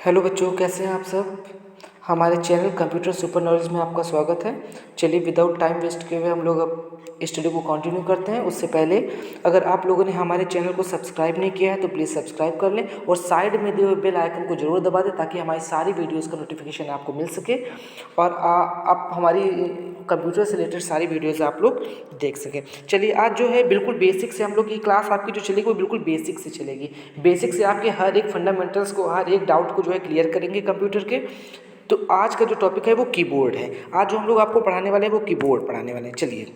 Hello बच्चों, कैसे हैं आप सब। हमारे चैनल कंप्यूटर सुपर नॉलेज में आपका स्वागत है। चलिए विदाउट टाइम वेस्ट किए हुए हम लोग अब स्टडी को कंटिन्यू करते हैं। उससे पहले अगर आप लोगों ने हमारे चैनल को सब्सक्राइब नहीं किया है तो प्लीज़ सब्सक्राइब कर लें और साइड में दिए हुए बेल आइकन को जरूर दबा दें ताकि हमारी सारी वीडियोज़ का नोटिफिकेशन आपको मिल सके और आप हमारी कंप्यूटर से रिलेटेड सारी वीडियोज़ आप लोग देख सकें। चलिए आज जो है बिल्कुल बेसिक से हम लोग की क्लास आपकी जो चलेगी वो बिल्कुल बेसिक से चलेगी। बेसिक से आपके हर एक फंडामेंटल्स को, हर एक डाउट को जो है क्लियर करेंगे कंप्यूटर के। तो आज का जो टॉपिक है वो कीबोर्ड है। आज जो हम लोग आपको पढ़ाने वाले हैं वो कीबोर्ड पढ़ाने वाले हैं। चलिए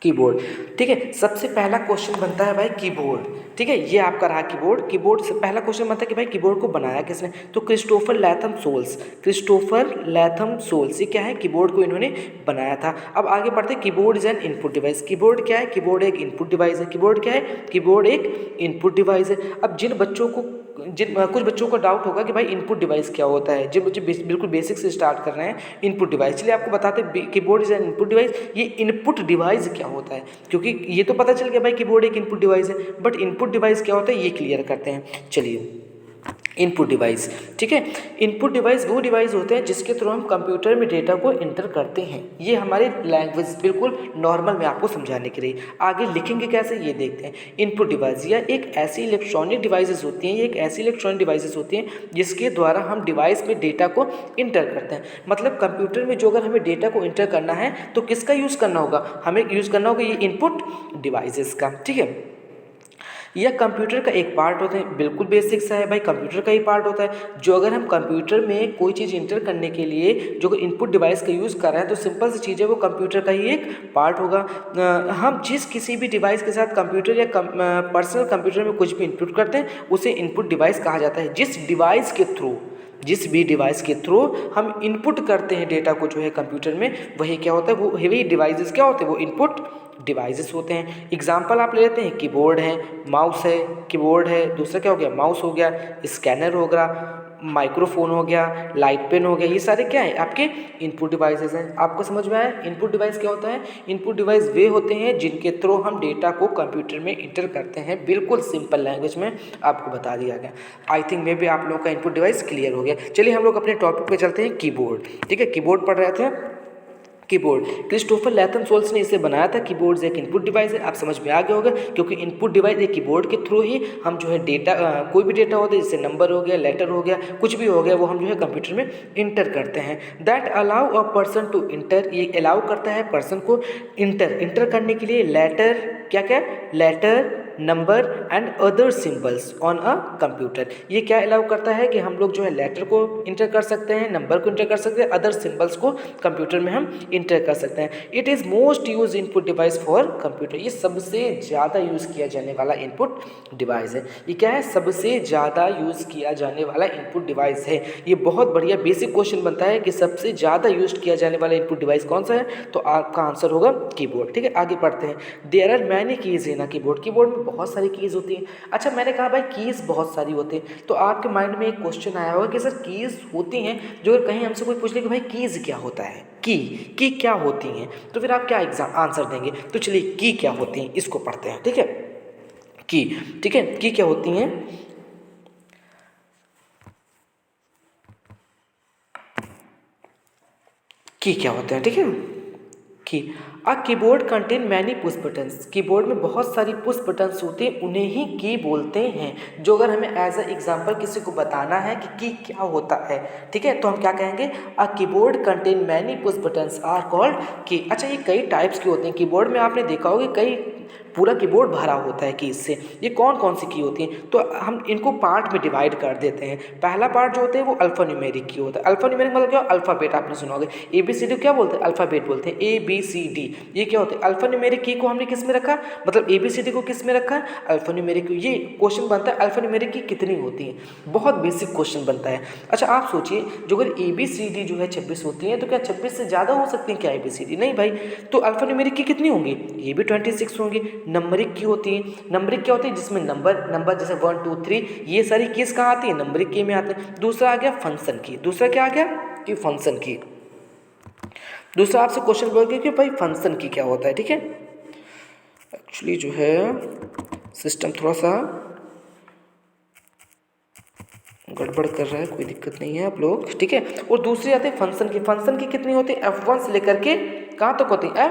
कीबोर्ड, ठीक है। सबसे पहला क्वेश्चन बनता है भाई कीबोर्ड, ठीक है। ये आपका रहा कीबोर्ड। कीबोर्ड से पहला क्वेश्चन बनता है कि भाई कीबोर्ड को बनाया किसने। तो Christopher Latham Sholes, Christopher Latham Sholes, ये क्या है, कीबोर्ड को इन्होंने बनाया था। अब आगे बढ़ते हैं। Keyboard is an input device. Keyboard क्या है, कीबोर्ड एक इनपुट डिवाइस है। कीबोर्ड क्या है, कीबोर्ड एक इनपुट डिवाइस है। अब कुछ बच्चों को डाउट होगा कि भाई इनपुट डिवाइस क्या होता है। जिन बच्चे बिल्कुल बेसिक से स्टार्ट कर रहे हैं इनपुट डिवाइस, चलिए आपको बताते हैं keyboard is an input device. ये इनपुट डिवाइस क्या होता है, क्योंकि ये तो पता चल गया भाई कीबोर्ड एक इनपुट डिवाइस है, बट इनपुट डिवाइस क्या होता है ये क्लियर करते हैं। चलिए इनपुट डिवाइस, ठीक है। इनपुट डिवाइस वो डिवाइस होते हैं जिसके थ्रू हम कंप्यूटर में डेटा को इंटर करते हैं। ये हमारी लैंग्वेज बिल्कुल नॉर्मल में आपको समझाने के लिए। आगे लिखेंगे कैसे ये देखते हैं। इनपुट डिवाइस या एक ऐसी इलेक्ट्रॉनिक डिवाइसेस होती हैं, ये एक ऐसी इलेक्ट्रॉनिक डिवाइसेस होती हैं जिसके द्वारा हम डिवाइस में डेटा को इंटर करते हैं। मतलब कंप्यूटर में जो अगर हमें डेटा को इंटर करना है तो किसका यूज़ करना होगा, हमें यूज़ करना होगा ये इनपुट डिवाइसेस का, ठीक है। यह कंप्यूटर का एक पार्ट होता है, बिल्कुल बेसिक सा है भाई, कंप्यूटर का ही पार्ट होता है। जो अगर हम कंप्यूटर में कोई चीज़ इंटर करने के लिए जो इनपुट डिवाइस का यूज़ कर रहे हैं तो सिंपल सी चीज़ है, वो कंप्यूटर का ही एक पार्ट होगा। हम जिस किसी भी डिवाइस के साथ कंप्यूटर या पर्सनल कंप्यूटर में कुछ भी इनपुट करते हैं उसे इनपुट डिवाइस कहा जाता है। जिस भी डिवाइस के थ्रू हम इनपुट करते हैं डेटा को जो है कंप्यूटर में, वही क्या होता है, वो वही डिवाइसेस क्या होते हैं, वो इनपुट डिवाइसेस होते हैं। एग्जाम्पल आप ले लेते हैं, कीबोर्ड है, माउस है, कीबोर्ड है, दूसरा क्या हो गया, माउस हो गया, स्कैनर हो गया, माइक्रोफोन हो गया, लाइट पेन हो गया, ये सारे क्या है आपके इनपुट डिवाइसेस हैं। आपको समझ में आया इनपुट डिवाइस क्या होता है। इनपुट डिवाइस वे होते हैं जिनके थ्रू हम डेटा को कंप्यूटर में इंटर करते हैं। बिल्कुल सिंपल लैंग्वेज में आपको बता दिया गया। आई थिंक मे बी आप लोगों का इनपुट डिवाइस क्लियर हो गया। चलिए हम लोग अपने टॉपिक पे चलते हैं, कीबोर्ड, ठीक है। कीबोर्ड पढ़ रहे थे। कीबोर्ड क्रिस्टोफर लैथम सोल्स ने इसे बनाया था। कीबोर्ड एक इनपुट डिवाइस है, आप समझ में आ गया होगा, क्योंकि इनपुट डिवाइस एक कीबोर्ड के थ्रू ही हम जो है डेटा कोई भी डेटा होता है, जैसे नंबर हो गया, लेटर हो गया, कुछ भी हो गया, वो हम जो है कंप्यूटर में इंटर करते हैं। That allow a person to enter, ये अलाउ करता है पर्सन को इंटर करने के लिए लेटर, क्या क्या, letter, number and other symbols on a computer. ये क्या अलाउ करता है कि हम लोग जो है लेटर को इंटर कर सकते हैं, नंबर को इंटर कर सकते हैं, अदर सिंबल्स को कंप्यूटर में हम इंटर कर सकते हैं। It is most use input device for computer, ये सबसे ज़्यादा यूज़ किया जाने वाला इनपुट डिवाइस है। ये क्या है, सबसे ज़्यादा यूज़ किया जाने वाला इनपुट डिवाइस है। ये बहुत बढ़िया बेसिक क्वेश्चन बनता है कि सबसे ज़्यादा यूज किया जाने वाला इनपुट डिवाइस कौन सा है, तो आपका आंसर होगा कीबोर्ड, ठीक है। आगे बढ़ते हैं। There are many keys in a keyboard, keyboard में बहुत सारी कीज़ होती हैं। अच्छा, मैंने कहा भाई कीज़ बहुत सारी होती हैं, तो आपके माइंड में एक क्वेश्चन आया होगा कि सर कीज़ होती हैं, जो कहीं हमसे कोई पूछ ले कि भाई कीज़ क्या होता है, की क्या होती हैं, तो फिर आप क्या एग्जाम आंसर देंगे। तो चलिए की क्या होती हैं इसको पढ़ते हैं, ठीक है। की, ठीक है, की क्या होती हैं। की क्या होते हैं, ठीक है। की अ keyboard contain many push buttons, keyboard में बहुत सारी पुश बटन्स होते हैं, उन्हें ही की बोलते हैं। जो अगर हमें एज अ एग्जांपल किसी को बताना है कि की क्या होता है, ठीक है, तो हम क्या कहेंगे, a keyboard contain many push buttons are called key. अच्छा, ये कई टाइप्स के होते हैं कीबोर्ड में, आपने देखा होगा कई पूरा कीबोर्ड भरा होता है कीज से। ये कौन कौन सी की होती हैं, तो हम इनको पार्ट में डिवाइड कर देते हैं। पहला पार्ट जो होता है वो अल्फा न्यूमेरिक की होता है। अल्फा न्यूमेरिक मतलब क्या, अल्फ़ाबेट, आपने सुना होगा ABCD क्या बोलते हैं, अल्फ़ाबेट बोलते हैं, ABCD। ये क्या होता है, अल्फा न्यूमेरिक की को हमने किस में रखा, मतलब ABCD को किस में रखा है, अल्फा न्यूमेरिक। ये क्वेश्चन बनता है अल्फा न्यूमेरिक की कितनी होती है, बहुत बेसिक क्वेश्चन बनता है। अच्छा आप सोचिए, जो अगर ABCD जो है 26 होती है, तो क्या 26 से ज़्यादा हो सकती है क्या ABCD, नहीं भाई। तो अल्फा न्यूमेरिक की कितनी होंगी, ये भी 26 होंगी। नंबरिक की होती है, नंबरिक क्या होती है, जिसमें नंबर जैसे 1 2 3 ये सारी कीज कहाँ आती है, नंबरिक की में आते हैं। दूसरा आ गया फंक्शन की, दूसरा क्या आ गया कि फंक्शन की। दूसरा आपसे क्वेश्चन बोल गया कि भाई फंक्शन की क्या होता है, ठीक है। एक्चुअली जो है सिस्टम थोड़ा सा गड़बड़ कर रहा है, कोई दिक्कत नहीं है आप लोग, ठीक है। और दूसरी आती है फंक्शन की कितनी होती है, F1 से लेकर के कहाँ तक होती है,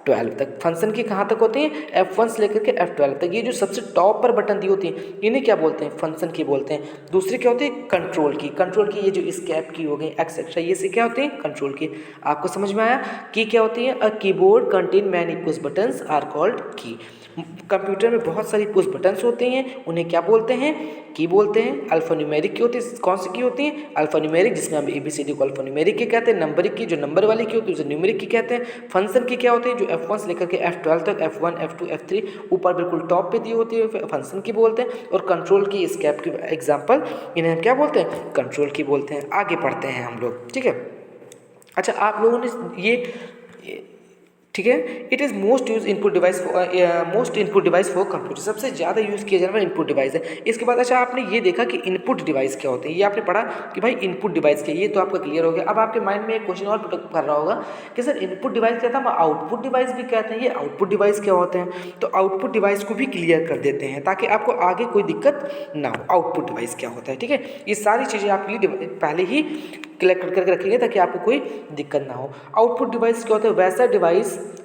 F12 तक। फंक्शन की कहाँ तक होती है, F1 से लेकर के F12 तक। ये जो सबसे टॉप पर बटन दी होती है इन्हें क्या बोलते हैं, फंक्शन की बोलते हैं। दूसरी क्या होती है, कंट्रोल की ये जो एस्केप की हो गई एक्सेट्रा, ये से क्या होती है, कंट्रोल की। आपको समझ में आया की क्या होती है, a keyboard contain many push buttons are called key. Computer में बहुत सारी पुश बटन्स होते हैं, उन्हें क्या बोलते हैं, की बोलते हैं। अल्फान्यूमेरिक की होती है, कौन सी की होती है, अल्फान्यूमेरिक, जिसमें हम ABCD को अल्फान्यूमेरिक की कहते हैं। नंबरिक की, जो नंबर वाली की होती है उसे न्यूमेरिक की कहते हैं। फंक्शन की क्या होती है, जो F1 से लेकर के F12 तक, F1 F2 F3 ऊपर बिल्कुल टॉप पे दी होती है, फंक्शन की बोलते हैं। और कंट्रोल की, स्केप की एग्जाम्पल, इन्हें हम क्या बोलते हैं, कंट्रोल की बोलते हैं। आगे पढ़ते हैं हम लोग, ठीक है। अच्छा, आप लोगों ने ये ठीक है, it is most input device for computer, सबसे ज़्यादा यूज़ किया जाने वाला इनपुट डिवाइस है। इसके बाद अच्छा आपने ये देखा कि इनपुट डिवाइस क्या होते हैं, ये आपने पढ़ा कि भाई इनपुट डिवाइस क्या है, ये तो आपका क्लियर हो गया। अब आपके माइंड में एक क्वेश्चन और पुट कर रहा होगा कि सर इनपुट डिवाइस क्या था, हम आउटपुट डिवाइस भी कहते हैं, ये आउटपुट डिवाइस क्या होते हैं। तो आउटपुट डिवाइस को भी क्लियर कर देते हैं ताकि आपको आगे कोई दिक्कत ना हो। आउटपुट डिवाइस क्या होता है, ठीक है, ये सारी चीज़ें आपके लिए पहले ही कलेक्ट करके रखेंगे ताकि आपको कोई दिक्कत ना हो। आउटपुट डिवाइस क्या होता है,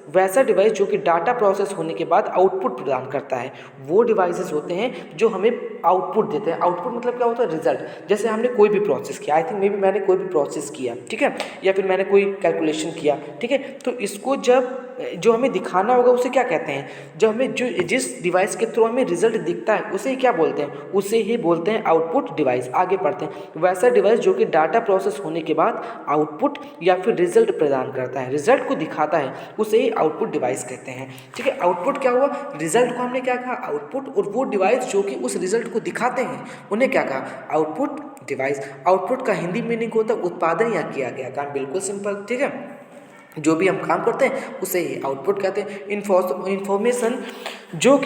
वैसा डिवाइस जो कि डाटा प्रोसेस होने के बाद आउटपुट प्रदान करता है। वो डिवाइसेस होते हैं जो हमें आउटपुट देते हैं। आउटपुट मतलब क्या होता है, रिजल्ट। जैसे हमने कोई भी प्रोसेस किया, आई थिंक मे बी मैंने कोई भी प्रोसेस किया, ठीक है, या फिर मैंने कोई कैलकुलेशन किया, ठीक है, तो इसको जो हमें दिखाना होगा उसे क्या कहते हैं, जब हमें जिस डिवाइस के थ्रू हमें रिजल्ट दिखता है उसे ही क्या बोलते हैं, उसे ही बोलते हैं आउटपुट डिवाइस। आगे पढ़ते हैं। वैसा डिवाइस जो कि डाटा प्रोसेस होने के बाद आउटपुट या फिर रिजल्ट प्रदान करता है, रिजल्ट को दिखाता है, उसे ही आउटपुट डिवाइस कहते हैं, ठीक है। आउटपुट क्या हुआ, रिजल्ट को हमने क्या कहा, आउटपुट, और वो डिवाइस जो कि उस रिजल्ट को दिखाते हैं उन्हें क्या कहा, आउटपुट डिवाइस। आउटपुट का हिंदी मीनिंग होता है उत्पादन या किया गया काम, बिल्कुल सिंपल, ठीक है। जो भी हम काम करते हैं उसे ही आउटपुट कहते हैं। इन्फॉर्मेशन जो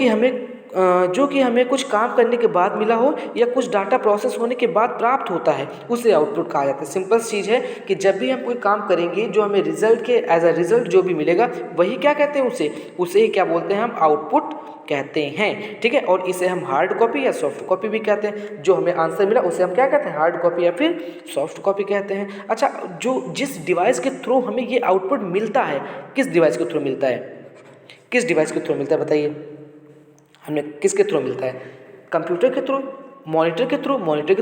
कि हमें कुछ काम करने के बाद मिला हो या कुछ डाटा प्रोसेस होने के बाद प्राप्त होता है उसे आउटपुट कहा जाता है। सिंपल चीज़ है कि जब भी हम कोई काम करेंगे जो हमें रिजल्ट के एज अ रिजल्ट जो भी मिलेगा वही क्या कहते हैं, उसे ही क्या बोलते हैं, हम आउटपुट कहते हैं, ठीक है। और इसे हम हार्ड कॉपी या सॉफ्ट कॉपी भी कहते हैं। जो हमें आंसर मिला उसे हम क्या कहते हैं, हार्ड कॉपी या फिर सॉफ्ट कॉपी कहते हैं। अच्छा, जिस डिवाइस के थ्रू हमें ये आउटपुट मिलता है, किस डिवाइस के थ्रू मिलता है, किस डिवाइस के थ्रू मिलता है बताइए, हमें किसके थ्रू मिलता है, कंप्यूटर के थ्रू, मॉनिटर के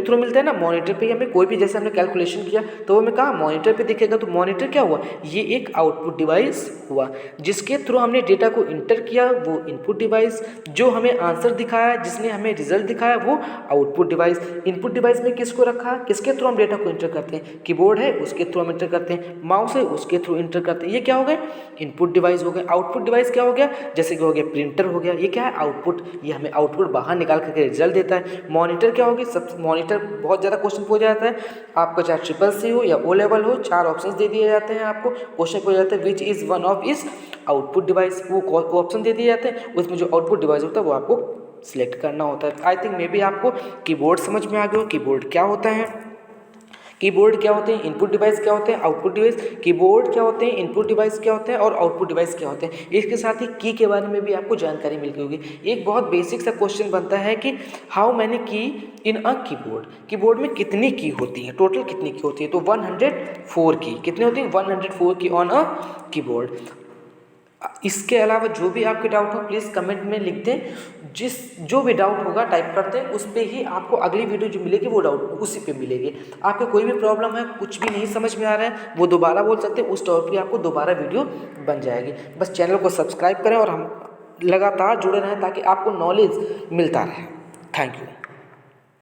थ्रू मिलता है ना। मॉनिटर पे हमें कोई भी, जैसे हमने कैलकुलेशन किया तो हमें कहा मॉनिटर पे दिखेगा, तो मॉनिटर क्या हुआ, ये एक आउटपुट डिवाइस हुआ। जिसके थ्रू हमने डेटा को इंटर किया वो इनपुट डिवाइस, जो हमें आंसर दिखाया, जिसने हमें रिजल्ट दिखाया वो आउटपुट डिवाइस। इनपुट डिवाइस में किसको रखा, किसके थ्रू हम डेटा को इंटर करते हैं, कीबोर्ड है उसके थ्रू हम इंटर करते हैं, माउस है उसके थ्रू इंटर करते हैं, ये क्या हो गए, इनपुट डिवाइस हो गए। आउटपुट डिवाइस क्या हो गया, जैसे कि हो गया प्रिंटर हो गया, ये क्या है, आउटपुट, ये हमें आउटपुट बाहर निकाल करके रिजल्ट देता है। मॉनिटर क्या होगी, सब मॉनिटर बहुत ज़्यादा क्वेश्चन पूछा जाता है आपको, चाहे CCC हो या O लेवल हो, 4 ऑप्शंस दे दिए जाते हैं आपको, क्वेश्चन पूछा जाता है विच इज़ वन ऑफ इस आउटपुट डिवाइस, वो ऑप्शन दे दिए जाते हैं, उसमें जो आउटपुट डिवाइस होता है वो आपको सिलेक्ट करना होता है। आई थिंक मे बी आपको कीबोर्ड समझ में आ गया हो, कीबोर्ड क्या होता है, कीबोर्ड क्या होते हैं, इनपुट डिवाइस क्या होते हैं, आउटपुट डिवाइस, कीबोर्ड क्या होते हैं, इनपुट डिवाइस क्या होते हैं और आउटपुट डिवाइस क्या होते हैं। इसके साथ ही की के बारे में भी आपको जानकारी मिल गई होगी। एक बहुत बेसिक सा क्वेश्चन बनता है कि हाउ मैनी की इन अ कीबोर्ड, कीबोर्ड में कितनी की होती है, टोटल कितनी की होती है, तो 104 की, कितनी होती है, 104 की ऑन अ कीबोर्ड। इसके अलावा जो भी आपके डाउट हो प्लीज़ कमेंट में लिख दें, जो भी डाउट होगा टाइप करते हैं, उस पे ही आपको अगली वीडियो जो मिलेगी वो डाउट उसी पे मिलेगी। आपको कोई भी प्रॉब्लम है, कुछ भी नहीं समझ में आ रहा है, वो दोबारा बोल सकते हैं, उस टॉपिक पे आपको दोबारा वीडियो बन जाएगी। बस चैनल को सब्सक्राइब करें और हम लगातार जुड़े रहें ताकि आपको नॉलेज मिलता रहे। Thank you.